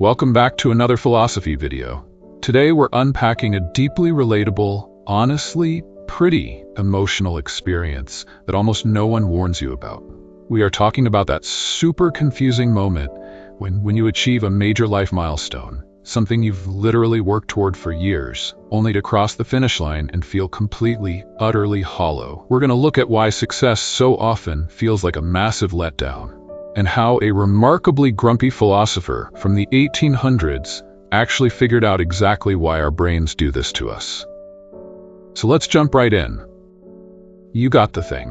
Welcome back to another philosophy video. Today we're unpacking a deeply relatable, honestly, pretty emotional experience that almost no one warns you about. We are talking about that super confusing moment when you achieve a major life milestone, something you've literally worked toward for years, only to cross the finish line and feel completely, utterly hollow. We're going to look at why success so often feels like a massive letdown, and how a remarkably grumpy philosopher from the 1800s actually figured out exactly why our brains do this to us. So let's jump right in. You got the thing.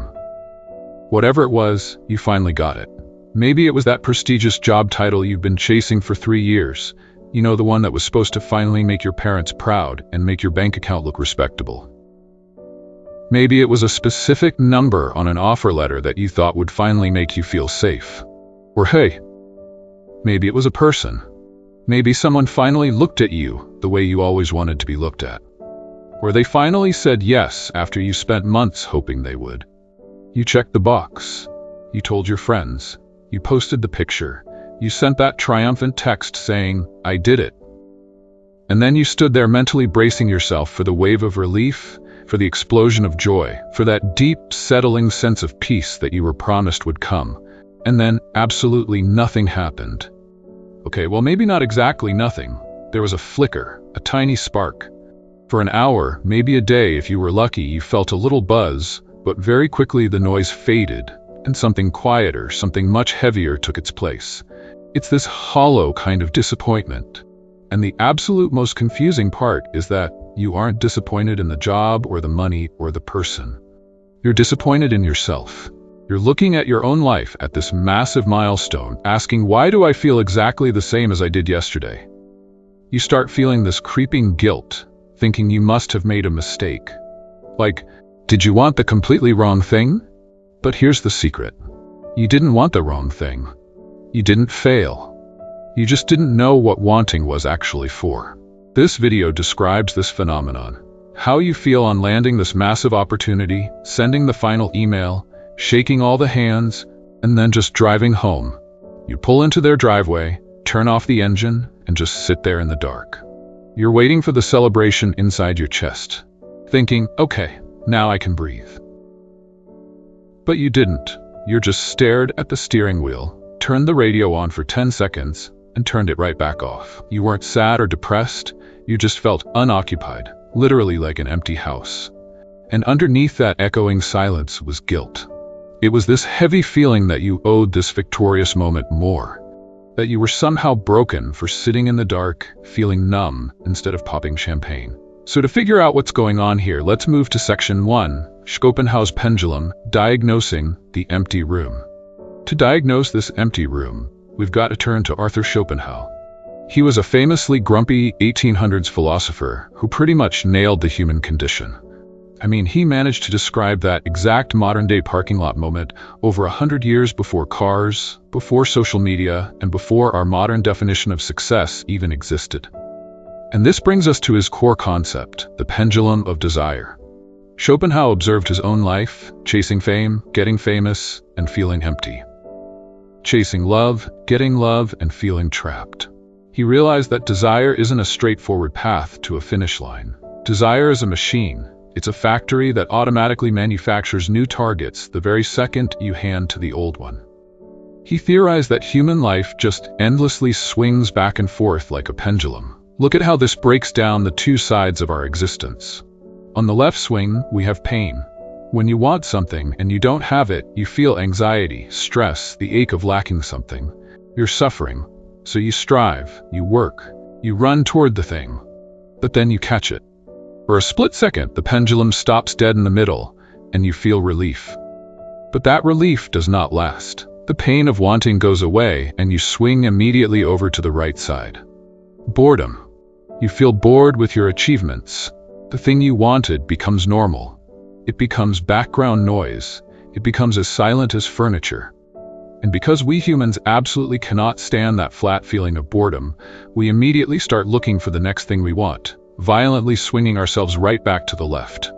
Whatever it was, you finally got it. Maybe it was that prestigious job title you've been chasing for 3 years. You know, the one that was supposed to finally make your parents proud and make your bank account look respectable. Maybe it was a specific number on an offer letter that you thought would finally make you feel safe. Or hey, maybe it was a person. Maybe someone finally looked at you the way you always wanted to be looked at. Or they finally said yes after you spent months hoping they would. You checked the box. You told your friends. You posted the picture. You sent that triumphant text saying, "I did it." And then you stood there mentally bracing yourself for the wave of relief, for the explosion of joy, for that deep, settling sense of peace that you were promised would come. And then absolutely nothing happened. Okay, well, maybe not exactly nothing. There was a flicker, a tiny spark. For an hour, maybe a day if you were lucky, you felt a little buzz, but very quickly the noise faded, and something quieter, something much heavier took its place. It's this hollow kind of disappointment. And the absolute most confusing part is that you aren't disappointed in the job or the money or the person. You're disappointed in yourself. You're looking at your own life at this massive milestone, asking, why do I feel exactly the same as I did yesterday? You start feeling this creeping guilt, thinking you must have made a mistake. Like, did you want the completely wrong thing? But here's the secret. You didn't want the wrong thing. You didn't fail. You just didn't know what wanting was actually for. This video describes this phenomenon. How you feel on landing this massive opportunity, sending the final email, shaking all the hands, and then just driving home. You pull into their driveway, turn off the engine, and just sit there in the dark. You're waiting for the celebration inside your chest, thinking, okay, now I can breathe. But you didn't. You just stared at the steering wheel, turned the radio on for 10 seconds, and turned it right back off. You weren't sad or depressed, you just felt unoccupied, literally like an empty house. And underneath that echoing silence was guilt. It was this heavy feeling that you owed this victorious moment more, that you were somehow broken for sitting in the dark, feeling numb instead of popping champagne. So to figure out what's going on here, let's move to section 1, Schopenhauer's pendulum, diagnosing the empty room. To diagnose this empty room, we've got to turn to Arthur Schopenhauer. He was a famously grumpy 1800s philosopher who pretty much nailed the human condition. I mean, he managed to describe that exact modern-day parking lot moment over 100 years before cars, before social media, and before our modern definition of success even existed. And this brings us to his core concept, the pendulum of desire. Schopenhauer observed his own life, chasing fame, getting famous, and feeling empty. Chasing love, getting love, and feeling trapped. He realized that desire isn't a straightforward path to a finish line. Desire is a machine. It's a factory that automatically manufactures new targets the very second you hand to the old one. He theorized that human life just endlessly swings back and forth like a pendulum. Look at how this breaks down the two sides of our existence. On the left swing, we have pain. When you want something and you don't have it, you feel anxiety, stress, the ache of lacking something. You're suffering, so you strive, you work, you run toward the thing, but then you catch it. For a split second, the pendulum stops dead in the middle, and you feel relief. But that relief does not last. The pain of wanting goes away, and you swing immediately over to the right side. Boredom. You feel bored with your achievements. The thing you wanted becomes normal. It becomes background noise. It becomes as silent as furniture. And because we humans absolutely cannot stand that flat feeling of boredom, we immediately start looking for the next thing we want, violently swinging ourselves right back to the left.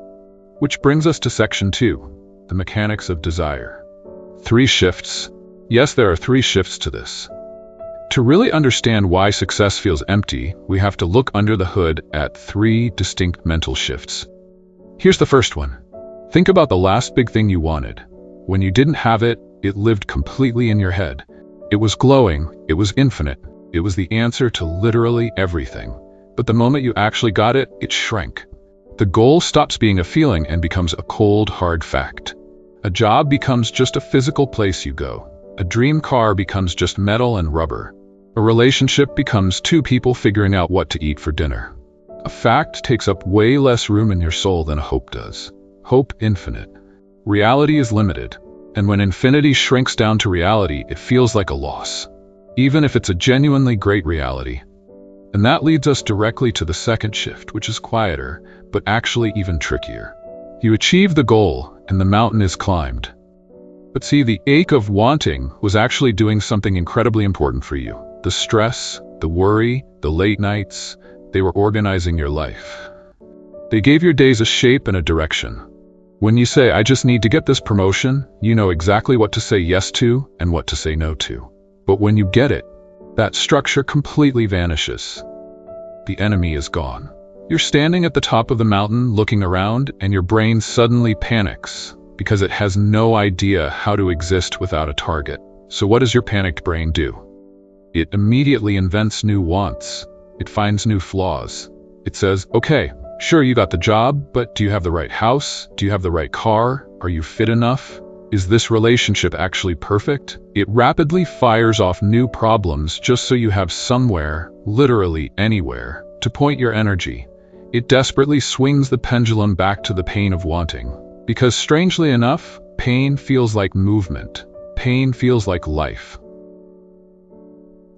Which brings us to section 2, the mechanics of desire. 3 shifts. Yes, there are 3 shifts to this. To really understand why success feels empty, we have to look under the hood at 3 distinct mental shifts. Here's the first one. Think about the last big thing you wanted. When you didn't have it, it lived completely in your head. It was glowing, it was infinite, it was the answer to literally everything. But the moment you actually got it, it shrank. The goal stops being a feeling and becomes a cold, hard fact. A job becomes just a physical place you go. A dream car becomes just metal and rubber. A relationship becomes 2 people figuring out what to eat for dinner. A fact takes up way less room in your soul than a hope does. Hope infinite. Reality is limited. And when infinity shrinks down to reality, it feels like a loss, even if it's a genuinely great reality. And that leads us directly to the second shift, which is quieter, but actually even trickier. You achieve the goal, and the mountain is climbed. But see, the ache of wanting was actually doing something incredibly important for you. The stress, the worry, the late nights, they were organizing your life. They gave your days a shape and a direction. When you say, I just need to get this promotion, you know exactly what to say yes to and what to say no to. But when you get it, that structure completely vanishes. The enemy is gone. You're standing at the top of the mountain looking around, and your brain suddenly panics because it has no idea how to exist without a target. So what does your panicked brain do? It immediately invents new wants. It finds new flaws. It says, okay, sure, you got the job, but do you have the right house? Do you have the right car? Are you fit enough? Is this relationship actually perfect? It rapidly fires off new problems just so you have somewhere, literally anywhere, to point your energy. It desperately swings the pendulum back to the pain of wanting. Because strangely enough, pain feels like movement. Pain feels like life.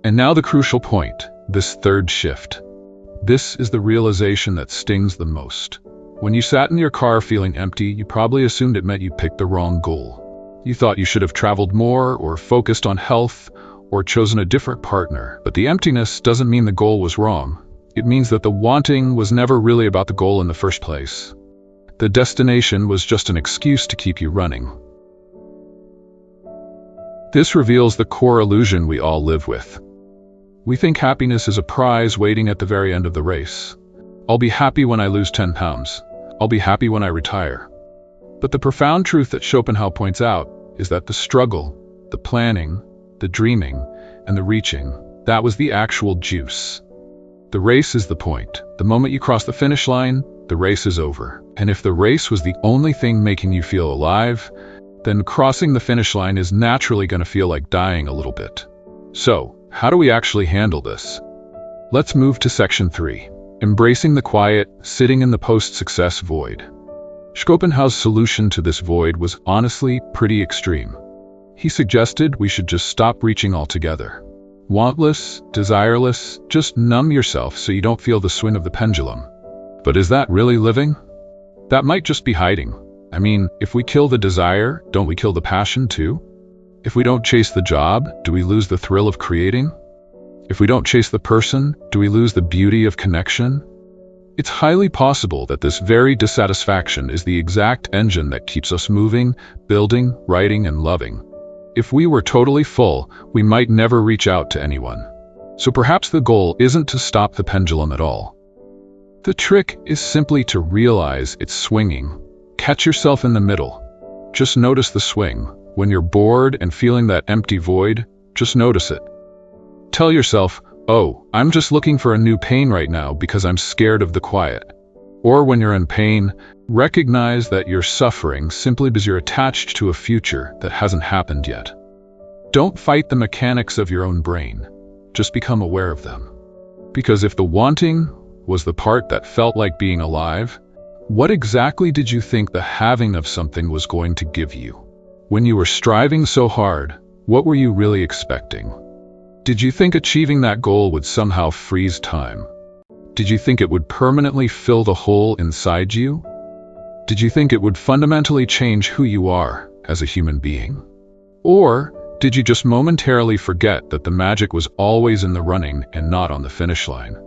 And now the crucial point, this third shift. This is the realization that stings the most. When you sat in your car feeling empty, you probably assumed it meant you picked the wrong goal. You thought you should have traveled more, or focused on health, or chosen a different partner. But the emptiness doesn't mean the goal was wrong. It means that the wanting was never really about the goal in the first place. The destination was just an excuse to keep you running. This reveals the core illusion we all live with. We think happiness is a prize waiting at the very end of the race. I'll be happy when I lose 10 pounds. I'll be happy when I retire. But the profound truth that Schopenhauer points out is that the struggle, the planning, the dreaming, and the reaching, that was the actual juice. The race is the point. The moment you cross the finish line, the race is over. And if the race was the only thing making you feel alive, then crossing the finish line is naturally going to feel like dying a little bit. So, how do we actually handle this? Let's move to section 3. Embracing the quiet, sitting in the post-success void. Schopenhauer's solution to this void was honestly pretty extreme. He suggested we should just stop reaching altogether. Wantless, desireless, just numb yourself so you don't feel the swing of the pendulum. But is that really living? That might just be hiding. I mean, if we kill the desire, don't we kill the passion too? If we don't chase the job, do we lose the thrill of creating? If we don't chase the person, do we lose the beauty of connection? It's highly possible that this very dissatisfaction is the exact engine that keeps us moving, building, writing, and loving. If we were totally full, we might never reach out to anyone. So perhaps the goal isn't to stop the pendulum at all. The trick is simply to realize it's swinging. Catch yourself in the middle. Just notice the swing. When you're bored and feeling that empty void, just notice it. Tell yourself, oh, I'm just looking for a new pain right now because I'm scared of the quiet. Or when you're in pain, recognize that you're suffering simply because you're attached to a future that hasn't happened yet. Don't fight the mechanics of your own brain. Just become aware of them. Because if the wanting was the part that felt like being alive, what exactly did you think the having of something was going to give you? When you were striving so hard, what were you really expecting? Did you think achieving that goal would somehow freeze time? Did you think it would permanently fill the hole inside you? Did you think it would fundamentally change who you are as a human being? Or did you just momentarily forget that the magic was always in the running and not on the finish line?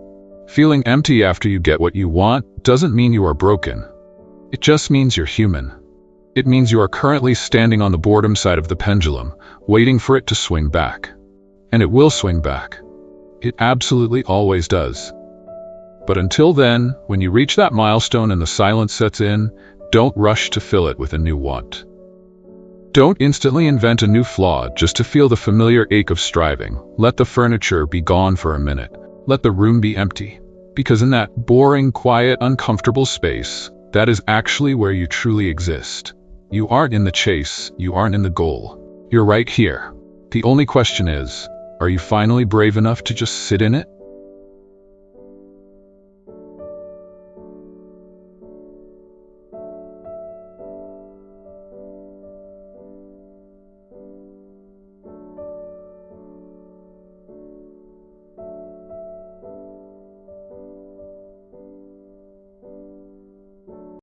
Feeling empty after you get what you want doesn't mean you are broken. It just means you're human. It means you are currently standing on the boredom side of the pendulum, waiting for it to swing back. and it will swing back. It absolutely always does. But until then, when you reach that milestone and the silence sets in, don't rush to fill it with a new want. Don't instantly invent a new flaw just to feel the familiar ache of striving. Let the furniture be gone for a minute. Let the room be empty. Because in that boring, quiet, uncomfortable space, that is actually where you truly exist. You aren't in the chase, you aren't in the goal. You're right here. The only question is, are you finally brave enough to just sit in it?